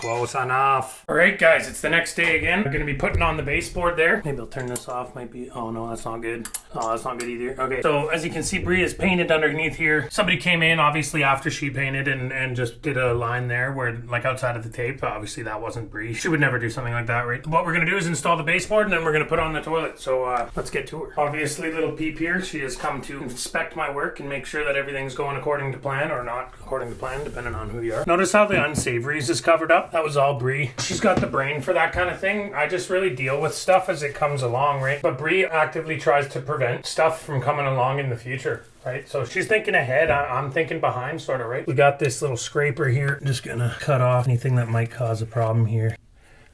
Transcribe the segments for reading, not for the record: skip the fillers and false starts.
close enough. All right, guys, it's the next day again. We're gonna be putting on the baseboard there. Maybe I'll turn this off, might be, oh no, that's not good. Oh, that's not good either. Okay, so as you can see, Brie is painted underneath here. Somebody came in, obviously, after she painted and just did a line there where, like, outside of the tape. Obviously, that wasn't Brie. She would never do something like that, right? What we're gonna do is install the baseboard, and then we're gonna put on the toilet. So let's get to her. Obviously, little peep here. She has come to inspect my work and make sure that everything's going according to plan, or not according to plan, depending on who you are. Notice how the unsavories is covered up? That was all Brie. She's got the brain for that kind of thing. I just really deal with stuff as it comes along, right? But Brie actively tries to prevent stuff from coming along in the future, right? So she's thinking ahead. I'm thinking behind, sort of, right? We got this little scraper here. I'm just gonna cut off anything that might cause a problem here.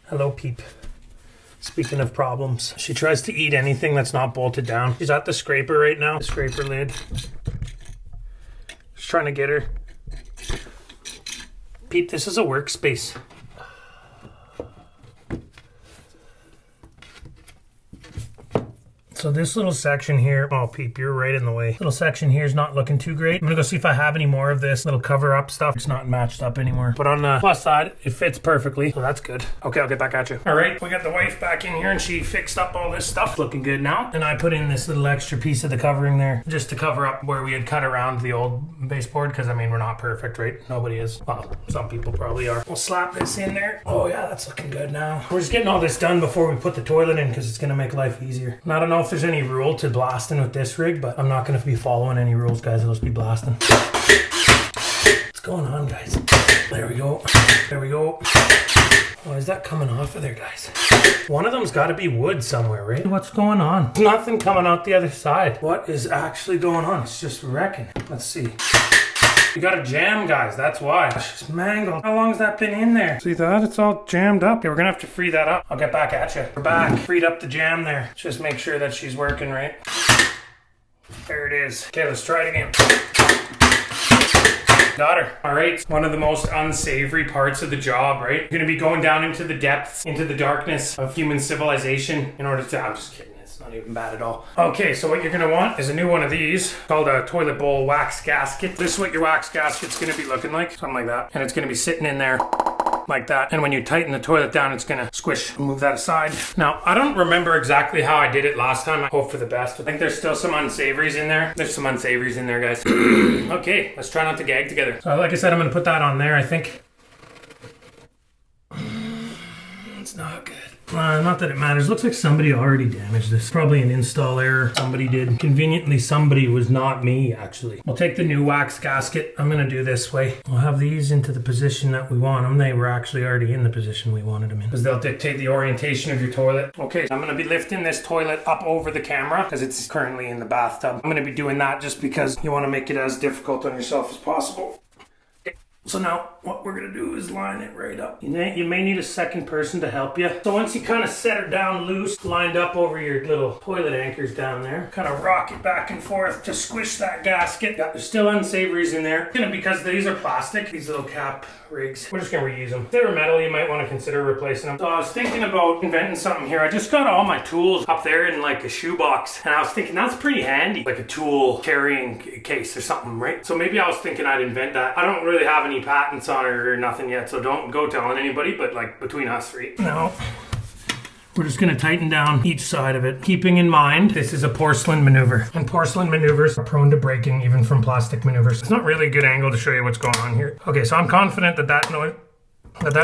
Hello, peep. Speaking of problems, she tries to eat anything that's not bolted down. She's at the scraper right now. The scraper lid. Just trying to get her. Peep, this is a workspace. So this little section here, oh Peep, you're right in the way. Little section here is not looking too great. I'm gonna go see if I have any more of this little cover up stuff. It's not matched up anymore. But on the plus side, it fits perfectly, so that's good. Okay, I'll get back at you. All right, we got the wife back in here and she fixed up all this stuff. Looking good now. And I put in this little extra piece of the covering there just to cover up where we had cut around the old baseboard, because I mean, we're not perfect, right? Nobody is. Well, some people probably are. We'll slap this in there. Oh yeah, that's looking good now. We're just getting all this done before we put the toilet in, because it's gonna make life easier. And I don't know if there's any rule to blasting with this rig, but I'm not going to be following any rules, guys. I'll just be blasting. What's going on, guys? There we go. There we go. Why is that coming off of there, guys? One of them's got to be wood somewhere, right? What's going on? There's nothing coming out the other side. What is actually going on? It's just wrecking. Let's see. You got a jam, guys. That's why. She's mangled. How long has that been in there? See that? It's all jammed up. Okay, we're gonna have to free that up. I'll get back at you. We're back. Freed up the jam there. Just make sure that she's working right. There it is. Okay, let's try it again. Got her. All right, one of the most unsavory parts of the job, right? You're gonna be going down into the depths, into the darkness of human civilization in order to, I'm just kidding. It's not even bad at all. Okay, so what you're gonna want is a new one of these called a toilet bowl wax gasket. This is what your wax gasket's gonna be looking like, something like that. And it's gonna be sitting in there like that. And when you tighten the toilet down, it's gonna squish. Move that aside. Now, I don't remember exactly how I did it last time. I hope for the best. I think there's still some unsavories in there. There's some unsavories in there, guys. Okay, let's try not to gag together. So like I said, I'm gonna put that on there, I think. It's not good. Not that it matters. Looks like somebody already damaged this. Probably an install error. Somebody did. Conveniently, somebody was not me, actually. We'll take the new wax gasket. I'm going to do this way. We'll have these into the position that we want them. They were actually already in the position we wanted them in, because they'll dictate the orientation of your toilet. Okay, I'm going to be lifting this toilet up over the camera because it's currently in the bathtub. I'm going to be doing that just because you want to make it as difficult on yourself as possible. So now what we're gonna do is line it right up. You may need a second person to help you. So once you kind of set her down loose, lined up over your little toilet anchors down there, kind of rock it back and forth to squish that gasket. There's still unsavories in there. Because these are plastic, these little cap rigs, we're just gonna reuse them. If they were metal, you might want to consider replacing them. So I was thinking about inventing something here. I just got all my tools up there in like a shoebox, and I was thinking that's pretty handy, like a tool carrying case or something, right? So maybe I was thinking I'd invent that. I don't really have any patents on it or nothing yet, so don't go telling anybody, but like between us three. No. We're just gonna tighten down each side of it, keeping in mind this is a porcelain maneuver, and porcelain maneuvers are prone to breaking even from plastic maneuvers. It's not really a good angle to show you what's going on here. Okay, so I'm confident that that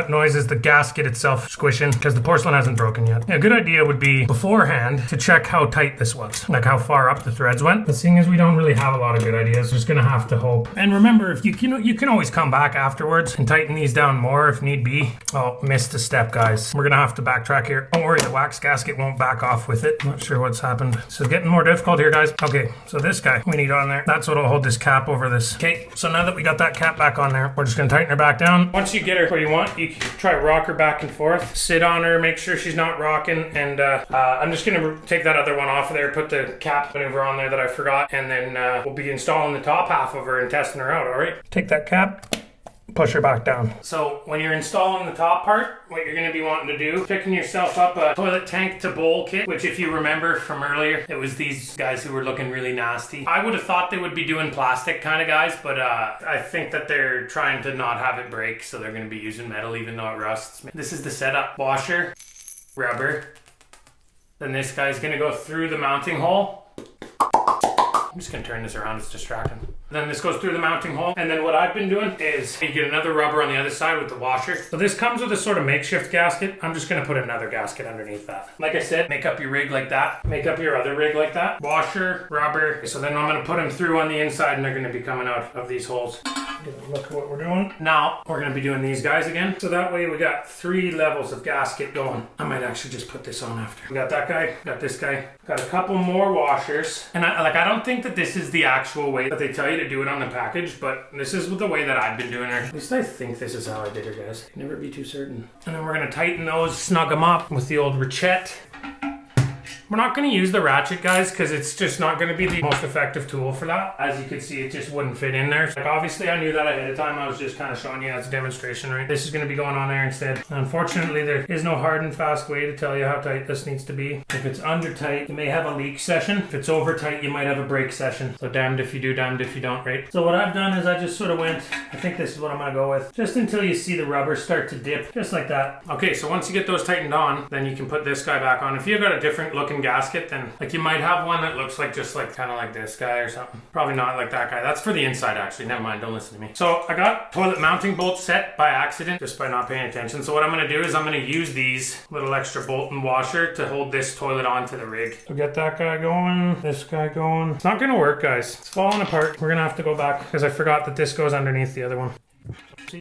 noise is the gasket itself squishing, because the porcelain hasn't broken yet. Yeah, a good idea would be beforehand to check how tight this was, like how far up the threads went. But seeing as we don't really have a lot of good ideas, we're just gonna have to hope. And remember, if you can always come back afterwards and tighten these down more if need be. Oh, missed a step, guys. We're gonna have to backtrack here. Don't worry, the wax gasket won't back off with it. Not sure what's happened. This is getting more difficult here, guys. Okay, so this guy we need on there. That's what'll hold this cap over this. Okay, so now that we got that cap back on there, we're just gonna tighten her back down. Once you get her where you want, you can try to rock her back and forth, sit on her, make sure she's not rocking, and I'm just gonna take that other one off of there, put the cap maneuver on there that I forgot, and then we'll be installing the top half of her and testing her out. All right, take that cap push her back down. So when you're installing the top part, what you're going to be wanting to do, picking yourself up a toilet tank to bowl kit, which if you remember from earlier, it was these guys who were looking really nasty. I would have thought they would be doing plastic kind of guys, but I think that they're trying to not have it break, so they're going to be using metal even though it rusts. This is the setup. Washer, rubber. Then this guy's going to go through the mounting hole. I'm just going to turn this around, it's distracting. Then this goes through the mounting hole. And then what I've been doing is you get another rubber on the other side with the washer. So this comes with a sort of makeshift gasket. I'm just going to put another gasket underneath that. Like I said, make up your rig like that. Make up your other rig like that. Washer, rubber. So then I'm going to put them through on the inside and they're going to be coming out of these holes. Look at what we're doing. Now we're going to be doing these guys again. So that way we got 3 levels of gasket going. I might actually just put this on after. We got that guy, got this guy, got a couple more washers. And I don't think that this is the actual way that they tell you to do it on the package, but this is the way that I've been doing her. At least I think this is how I did her, guys. Never be too certain. And then we're going to tighten those, snug them up with the old ratchet. We're not going to use the ratchet, guys, because it's just not going to be the most effective tool for that. As you can see, it just wouldn't fit in there. Like, obviously, I knew that ahead of time. I was just kind of showing you as a demonstration, right? This is going to be going on there instead. Unfortunately, there is no hard and fast way to tell you how tight this needs to be. If it's under tight, you may have a leak session. If it's over tight, you might have a break session. So damned if you do, damned if you don't, right? So what I've done is I just sort of went, I think this is what I'm going to go with, just until you see the rubber start to dip, just like that. Okay, so once you get those tightened on, then you can put this guy back on. If you've got a different looking gasket, then like you might have one that looks like just like kind of like this guy or something. Probably not like that guy. That's for the inside actually. Never mind, don't listen to me. So I got toilet mounting bolts set by accident, just by not paying attention. So what I'm going to do is I'm going to use these little extra bolt and washer to hold this toilet onto the rig. So get that guy going, this guy going. It's not going to work, guys. It's falling apart. We're going to have to go back because I forgot that this goes underneath the other one. See?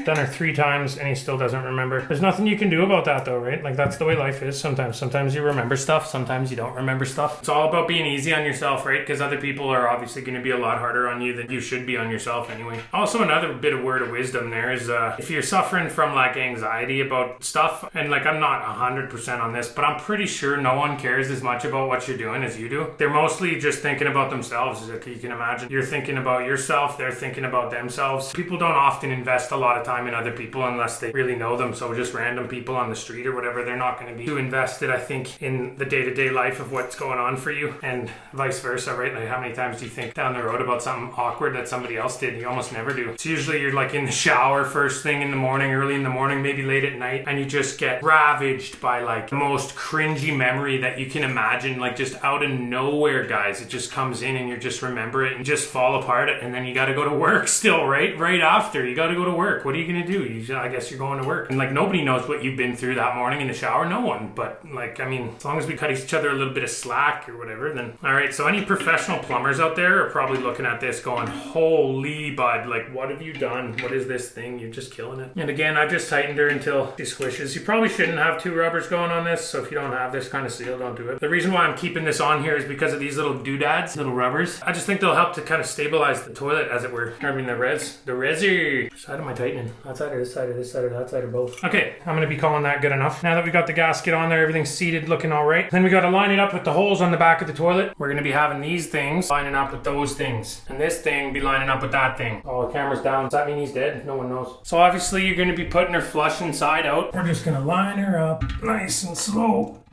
Done her 3 times and he still doesn't remember. There's nothing you can do about that though, right? Like that's the way life is sometimes. Sometimes you remember stuff, sometimes you don't remember stuff. It's all about being easy on yourself, right? Because other people are obviously going to be a lot harder on you than you should be on yourself anyway. Also, another bit of word of wisdom there is if you're suffering from like anxiety about stuff, and like I'm not 100% on this, but I'm pretty sure no one cares as much about what you're doing as you do. They're mostly just thinking about themselves. Like you can imagine, you're thinking about yourself, they're thinking about themselves. People don't often invest a lot of time in other people unless they really know them. So just random people on the street or whatever, they're not going to be too invested, I think, in the day-to-day life of what's going on for you, and vice versa, right? Like how many times do you think down the road about something awkward that somebody else did? You almost never do. It's usually you're like in the shower first thing in the morning, early in the morning, maybe late at night, and you just get ravaged by like the most cringy memory that you can imagine, like just out of nowhere, guys. It just comes in and you just remember it and just fall apart, and then you got to go to work still, right? Right after, you got to go to work. What are you going to do? I guess you're going to work. And like nobody knows what you've been through that morning in the shower. No one. But like, I mean, as long as we cut each other a little bit of slack or whatever, then all right. So any professional plumbers out there are probably looking at this going, holy bud, like what have you done? What is this thing? You're just killing it. And again, I just tightened her until she squishes. You probably shouldn't have 2 rubbers going on this. So if you don't have this kind of seal, don't do it. The reason why I'm keeping this on here is because of these little doodads, little rubbers. I just think they'll help to kind of stabilize the toilet, as it were. I mean the resi. Side am I tightening? That side or this side or this side or that side or both? Okay, I'm gonna be calling that good enough. Now that we got the gasket on there, everything's seated, looking all right. Then we gotta line it up with the holes on the back of the toilet. We're gonna be having these things lining up with those things, and this thing be lining up with that thing. Oh, the camera's down. Does that mean he's dead? No one knows. So obviously you're gonna be putting her flush inside out. We're just gonna line her up nice and slow.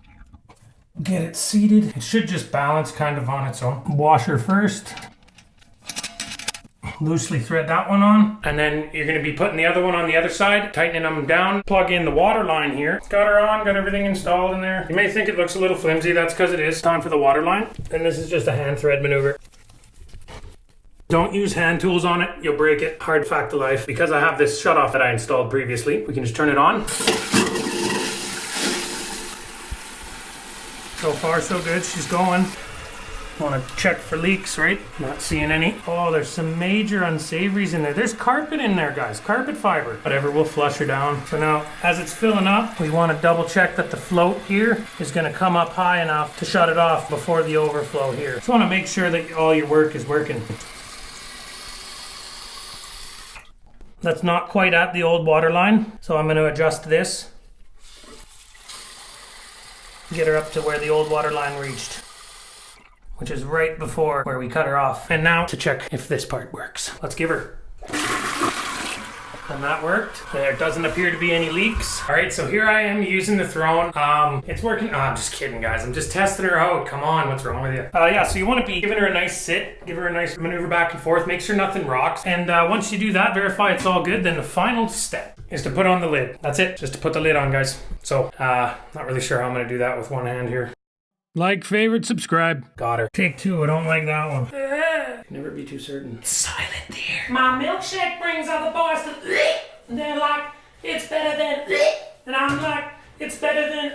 Get it seated. It should just balance kind of on its own. Wash her first. Loosely thread that one on, and then you're going to be putting the other one on the other side, tightening them down. Plug in the water line here. Got her on, got everything installed in there. You may think it looks a little flimsy, that's because it is. Time for the water line, and this is just a hand thread maneuver. Don't use hand tools on it, you'll break it. Hard fact of life. Because I have this shut off that I installed previously, we can just turn it on. So far so good, she's going. Want to check for leaks, right? Not seeing any. Oh, there's some major unsavories in there. There's carpet in there, guys. Carpet fiber. Whatever, we'll flush her down. So now, as it's filling up, we want to double check that the float here is going to come up high enough to shut it off before the overflow here. Just want to make sure that all your work is working. That's not quite at the old water line, so I'm going to adjust this. Get her up to where the old water line reached. which is right before where we cut her off. And now to check if this part works. Let's give her. And that worked. There doesn't appear to be any leaks. All right, so here I am using the throne. It's working. Oh, I'm just kidding, guys. I'm just testing her out. Come on, what's wrong with you? Yeah, so you want to be giving her a nice sit, give her a nice maneuver back and forth, make sure nothing rocks. And once you do that, verify it's all good, then the final step is to put on the lid. That's it, just to put the lid on, guys. So, not really sure how I'm gonna do that with one hand here. Like, favorite, subscribe. Got her. Take two, I don't like that one. Never be too certain. It's silent there. My milkshake brings other boys to and they're like, it's better than and I'm like, it's better than